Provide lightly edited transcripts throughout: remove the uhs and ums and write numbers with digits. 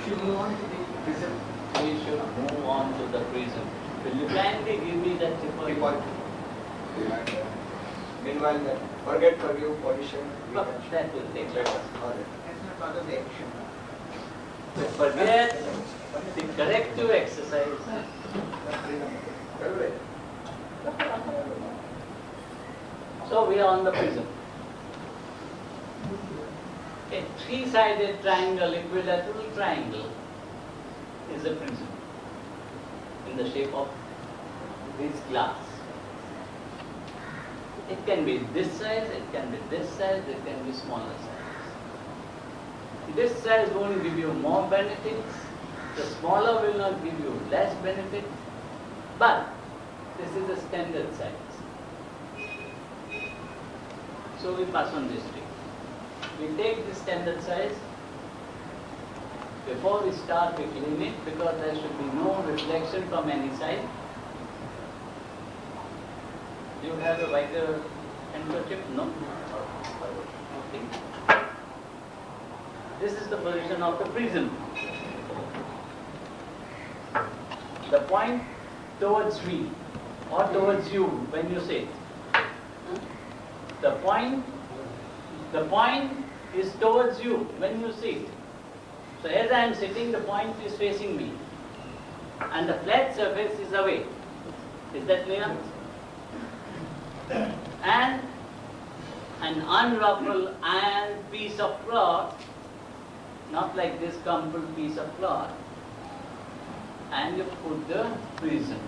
should move on to the prism. We should move on to the prism. Will you kindly give me that tip? Meanwhile, forget, forgive, position. That will take That's us. not part of the action. Forget the corrective exercise. So we are on the prism. A three-sided triangle, equilateral triangle, is a prism in the shape of this glass. It can be this size, it can be this size, it can be smaller size. This size won't give you more benefits, the smaller will not give you less benefit, but this is the standard size. So we pass on this trick. We take the standard size. Before we start, we clean it because there should be no reflection from any side. Do you have a whiter handkerchief? No? Okay. This is the position of the prism. The point towards me or towards you when you sit. The point is towards you when you sit. So as I am sitting, the point is facing me and the flat surface is away. Is that clear? And an unruffled iron piece of cloth, not like this crumpled piece of cloth, and you put the prism.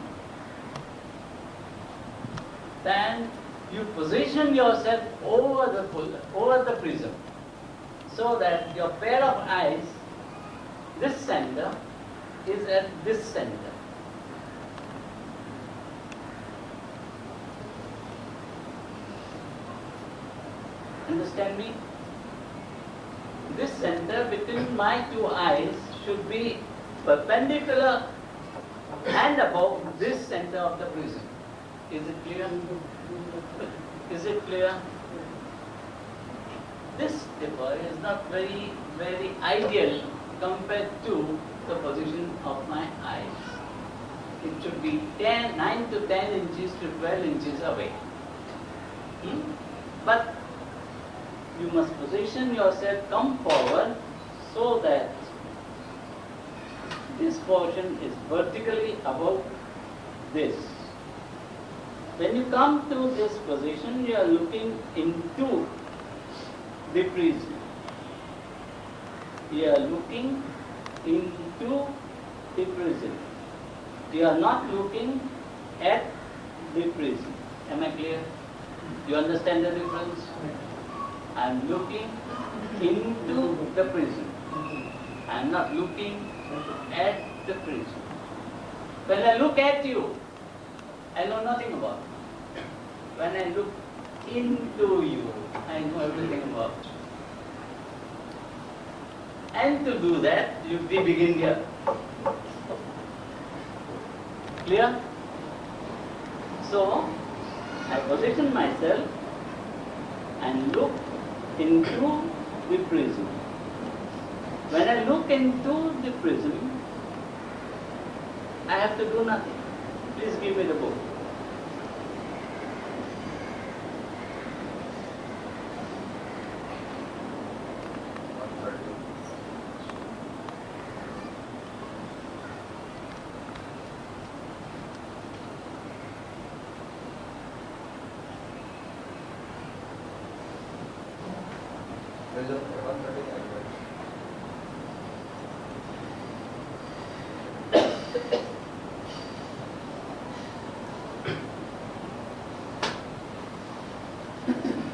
Then you position yourself over the prism so that your pair of eyes, this center, is at this center. Understand me? This center between my two eyes should be perpendicular and above this center of the prism. Is it clear? Is it clear? This taper is not very, very ideal compared to the position of my eyes. It should be 9 to 10 inches to 12 inches away. But you must position yourself, come forward so that this portion is vertically above this. When you come to this position, you are looking into the prism. You are looking into the prism. You are not looking at the prism. Am I clear? You understand the difference? I am looking into the prism. I am not looking at the prism. When I look at you, I know nothing about you. When I look into you, I know everything about you. And to do that, we begin here. Clear? So, I position myself and look into the prism. When I look into the prism, I have to do nothing. Please give me the book.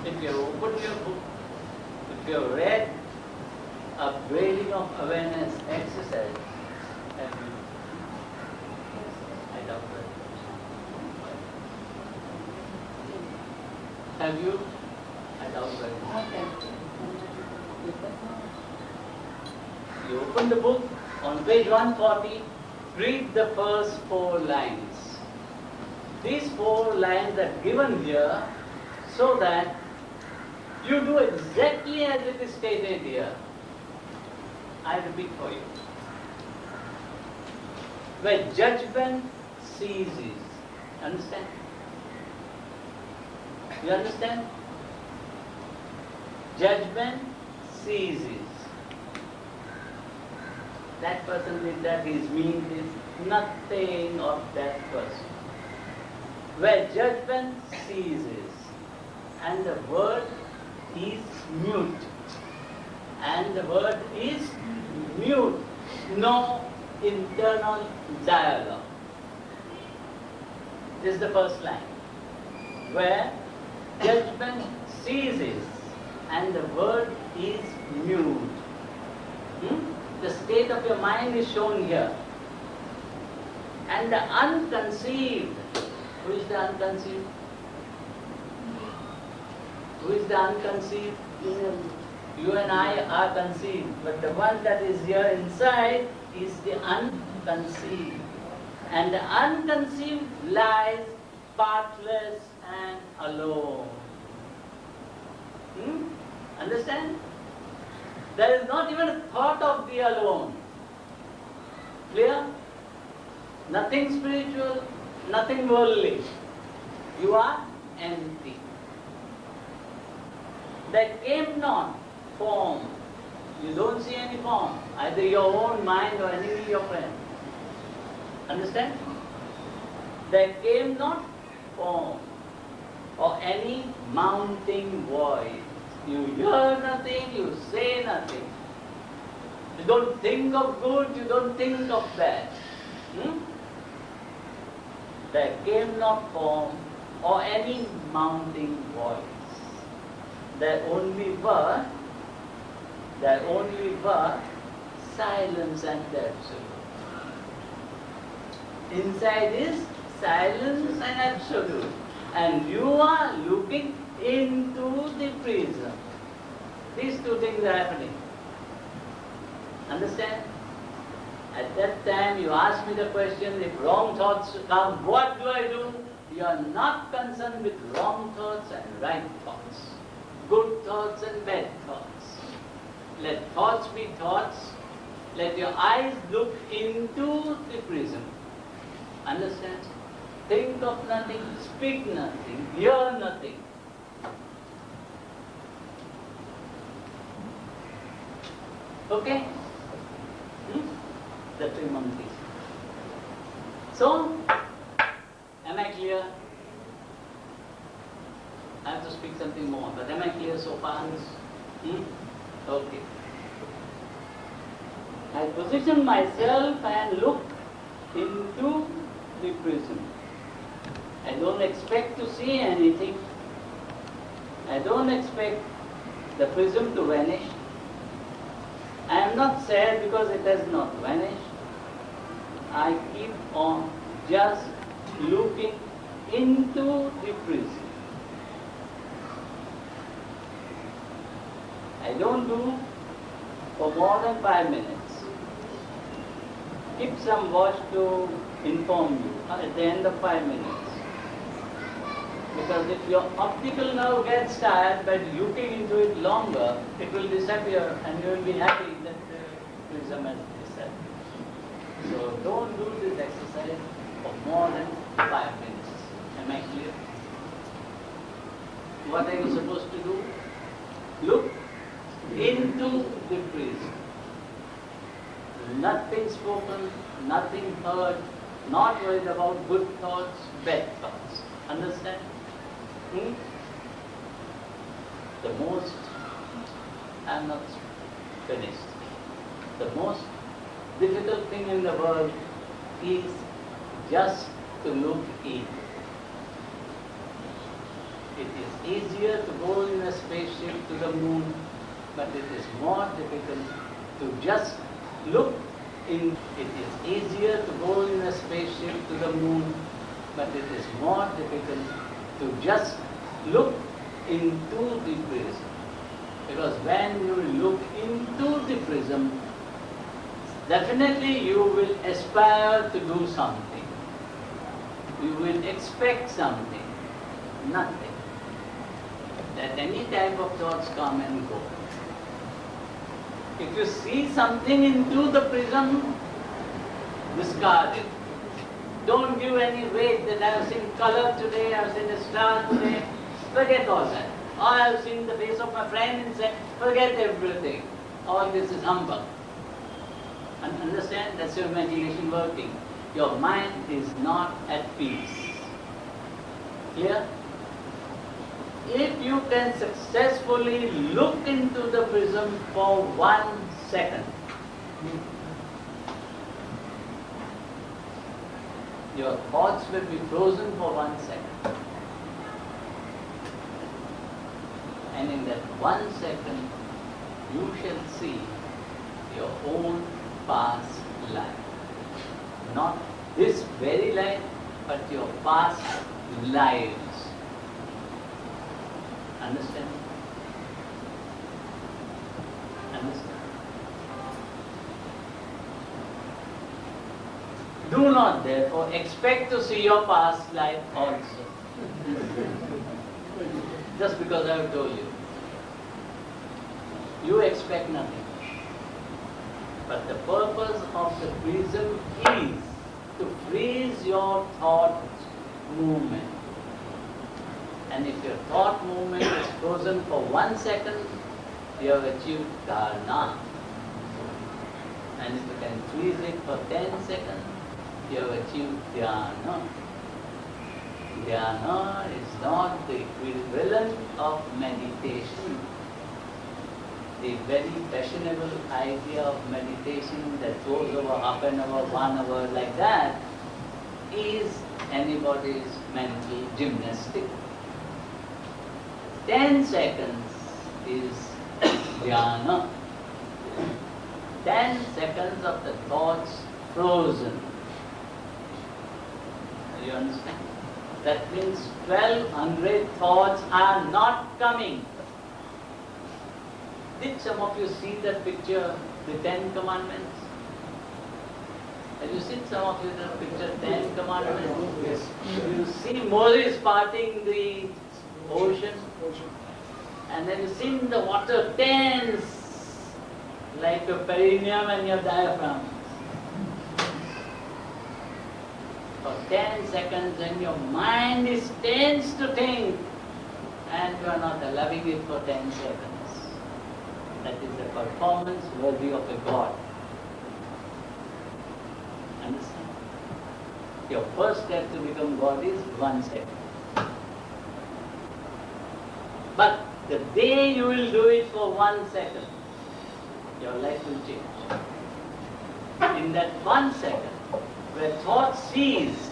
If you open your book, if you have read Upgrading of Awareness exercise, have you? I doubt that. Have you? I doubt that. You open the book, on page 140, read the first 4 lines. These 4 lines are given here so that you do exactly as it is stated here. I repeat for you. where judgment ceases. Understand? You understand? Judgment ceases. That person did that, his mean is nothing of that person. Where judgment ceases and the word is mute. And the word is mute. No internal dialogue. This is the first line. Where judgment ceases and the word is mute. The state of your mind is shown here. And the unconceived. Who is the unconceived? Who is the unconceived? You and I are conceived, but the one that is here inside is the unconceived. And the unconceived lies partless and alone. Understand? There is not even a thought of the alone. Clear? Nothing spiritual, nothing worldly. You are empty. There came not form. You don't see any form, either your own mind or any of your friend. Understand? There came not form or any mounting voice. You hear nothing, you say nothing. You don't think of good, you don't think of bad. There came not form or any mounting voice. There only were silence and absolute. Inside is silence and absolute. And you are looking into the prism. These two things are happening. Understand? At that time you ask me the question, if wrong thoughts come, what do I do? You are not concerned with wrong thoughts and right thoughts. Good thoughts and bad thoughts. Let thoughts be thoughts. Let your eyes look into the prism. Understand? Think of nothing, speak nothing, hear nothing. Okay? The three monkeys. So, am I clear? I have to speak something more, but am I clear so far? Okay. I position myself and look into the prism. I don't expect to see anything. I don't expect the prism to vanish. I am not sad because it has not vanished. I keep on just looking into the prism. I don't do for more than 5 minutes. Keep some watch to inform you at the end of 5 minutes. Because if your optical nerve gets tired by looking into it longer, it will disappear and you will be happy that the prism has disappeared. So don't do this exercise for more than 5 minutes. Am I clear? What are you supposed to do? Look into the prism. Nothing spoken, nothing heard, not worried about good thoughts, bad thoughts. Understand? The most, I am not finished. The most difficult thing in the world is just to look in. It is easier to go in a spaceship to the moon, but it is more difficult to just look in. It is easier to go in a spaceship to the moon, but it is more difficult to just look into the prism. Because when you look into the prism, definitely you will aspire to do something. You will expect something. Nothing. Let any type of thoughts come and go. If you see something into the prism, Discard it. Don't give any weight that I have seen color today, I have seen a star today. Forget all that. Or I have seen the face of my friend and said, forget everything. All this is humbug. And understand, that's your imagination working. Your mind is not at peace. Clear? If you can successfully look into the prism for 1 second, your thoughts will be frozen for 1 second. And in that 1 second, you shall see your own past life. Not this very life, but your past lives. Understand? Understand? Do not therefore expect to see your past life also. Just because I have told you. You expect nothing. But the purpose of the prism is to freeze your thought movement. And if your thought movement is frozen for 1 second, you have achieved dharana. And if you can freeze it for 10 seconds, you have achieved dhyana. Dhyana is not the equivalent of meditation. The very fashionable idea of meditation that goes over half an hour, 1 hour like that is anybody's mental gymnastic. 10 seconds is dhyana. 10 seconds of the thoughts frozen. Do you understand? That means 1200 thoughts are not coming. Did some of you see that picture, the 10 Commandments? Have you seen some of you that picture, 10 Commandments? Yes. You see Moses parting the ocean, and then you see the water tense like your perineum and your diaphragm. For 10 seconds, and your mind is tense to think, and you are not allowing it for 10 seconds. That is a performance worthy of a god. Understand? Your first step to become God is 1 second. But the day you will do it for 1 second, your life will change. In that 1 second, where thought sees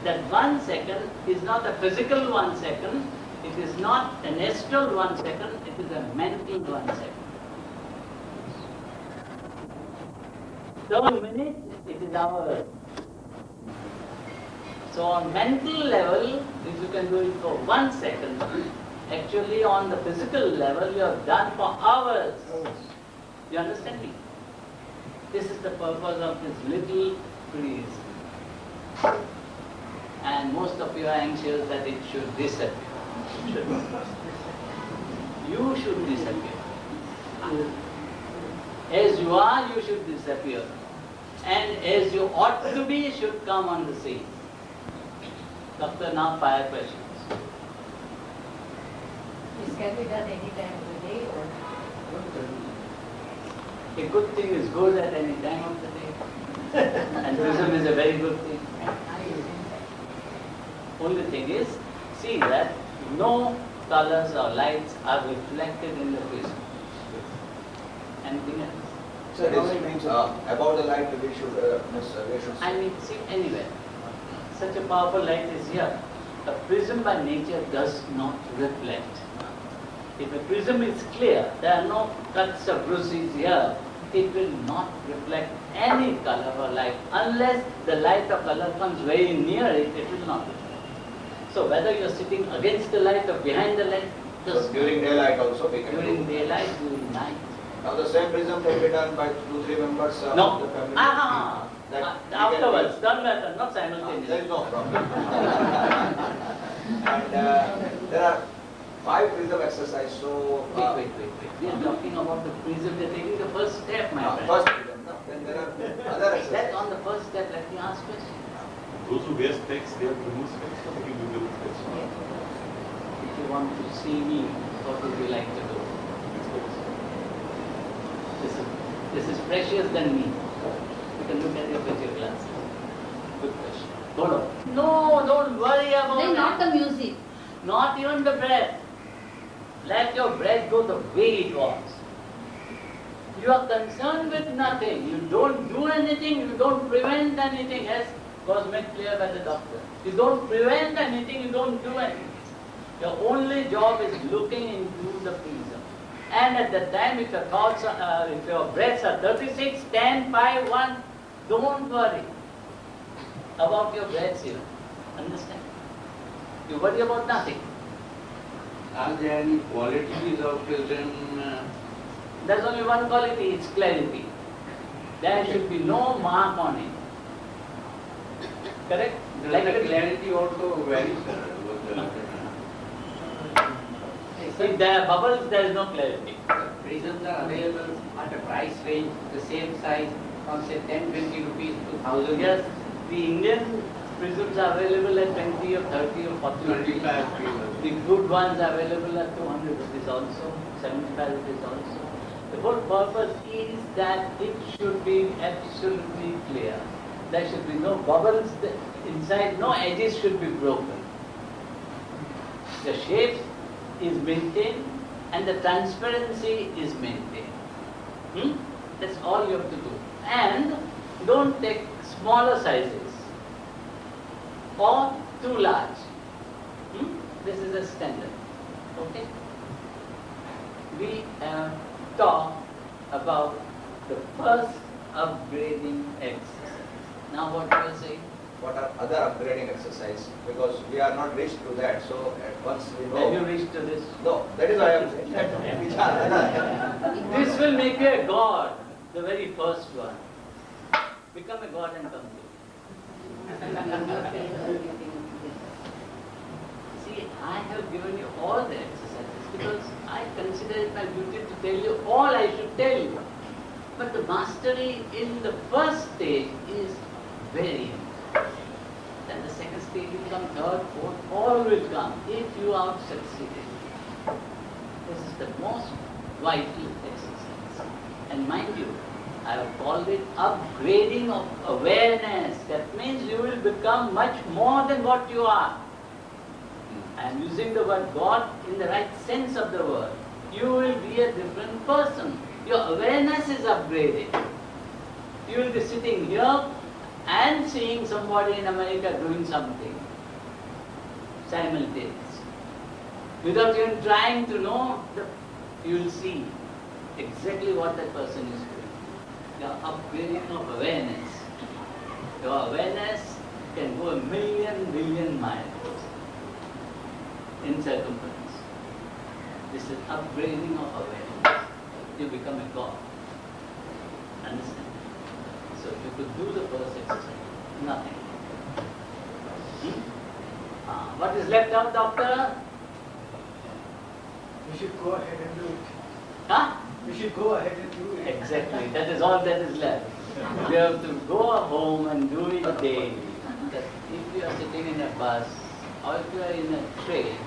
that 1 second is not a physical 1 second, it is not an astral 1 second, it is a mental 1 second. So in minutes, it is hours. So on mental level, if you can do it for 1 second, actually on the physical level, you have done for hours. You understand me? This is the purpose of this little prism. And most of you are anxious that it should disappear. You should disappear. As you are, you should disappear. And as you ought to be, should come on the scene. Doctor, now fire questions. This can be done any time of the day or? A good thing is good at any time of the day. And prism is a very good thing. Only thing is, see that no colors or lights are reflected in the prism. Anything else? So this means about the light we should I mean, see, anywhere. Such a powerful light is here. A prism by nature does not reflect. If a prism is clear, there are no cuts or bruises here, it will not reflect any color or light. Unless the light or color comes very near it, it will not reflect. So whether you are sitting against the light or behind the light, So during daylight also we can during do. daylight, during night. Now the same prism can be done by 2-3 members No. of the family. That we can Afterwards, do. doesn't matter, not There simultaneously. is no problem. And there are 5 prism exercise. So Wait. We are talking about the prism. We are taking the first step, my friend. first prism. No? Then there are other That's exercises. on the first wear specs, they have to remove specs, so they can do the specs. If you want to see me, what would you like to do? This is precious than me. You can look at it with your glasses. Good question. Hold on. No, don't worry about Then it. not the music. Not even the breath. Let your breath go the way it was. You are concerned with nothing. You don't do anything. You don't prevent anything. Yes, was made clear by the doctor. You don't prevent anything. You don't do anything. Your only job is looking into the prism. And at that time, if your thoughts, if your breaths are 36, 10, 5, 1, don't worry about your breaths here. Understand? You worry about nothing. Are there any qualities of prism? There's only one quality, it's clarity. There should be no mark on it. Correct? Does the clarity also varies, sir? If there are bubbles, there is no clarity. Prisms are available at a price range, the same size, from say 10, 20 rupees to 1000. Yes, the Indian prisms are available at 20 or 30 or 40 rupees. 25 prisms. The good ones are available at 200 rupees also, 75 rupees also. The whole purpose is that it should be absolutely clear. There should be no bubbles inside, no edges should be broken. The shape is maintained and the transparency is maintained. That's all you have to do. And don't take smaller sizes or too large. This is a standard. Okay? We have talked about the first upgrading exercise. Now what you are saying? What are other upgrading exercise? Because we are not reached to that. So once we know. Have you reached to this? No, that is why I am saying that. Which are other? This will make you a god, the very first one. Become a god and come to. See, I have given you all the exercises because I consider it my duty to tell you all I should tell you. But the mastery in the first stage is very important. Then the second stage will come, third, fourth, all will come if you are succeeding. This is the most vital exercise. And mind you, I have called it upgrading of awareness. That means you will become much more than what you are. I am using the word God in the right sense of the word. You will be a different person. Your awareness is upgraded. You will be sitting here and seeing somebody in America doing something simultaneously. Without even trying to know, you will see exactly what that person is doing. Your upgrading of awareness. Your awareness can go a billion miles in circumference. This is upgrading of awareness. You become a god. Understand? So if you could do the first exercise, nothing. What is left out, doctor? We should go ahead and do it. Huh? We should go ahead and do it. Exactly. That is all that is left. You have to go home and do it daily. That if you are sitting in a bus or if you are in a train,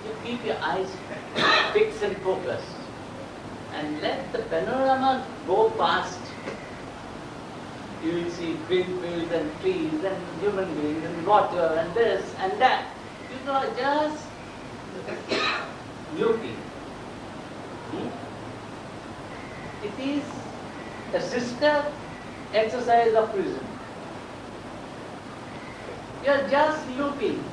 you keep your eyes fixed and focused and let the panorama go past. You will see green fields and trees and human beings and water and this and that. You are just looking. It is a sister exercise of Prism. You are just looking.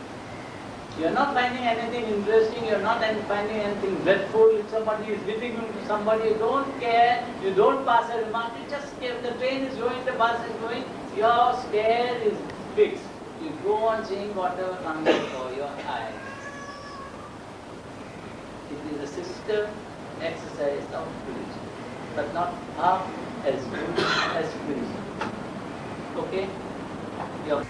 You are not finding anything interesting, you are not finding anything dreadful. If somebody is hitting into somebody, you don't care, you don't pass a remark, you just care. The train is going, the bus is going, your stare is fixed. You go on seeing whatever comes before your eyes. It is a sister exercise of Prism, but not half as good as Prism. Okay? Your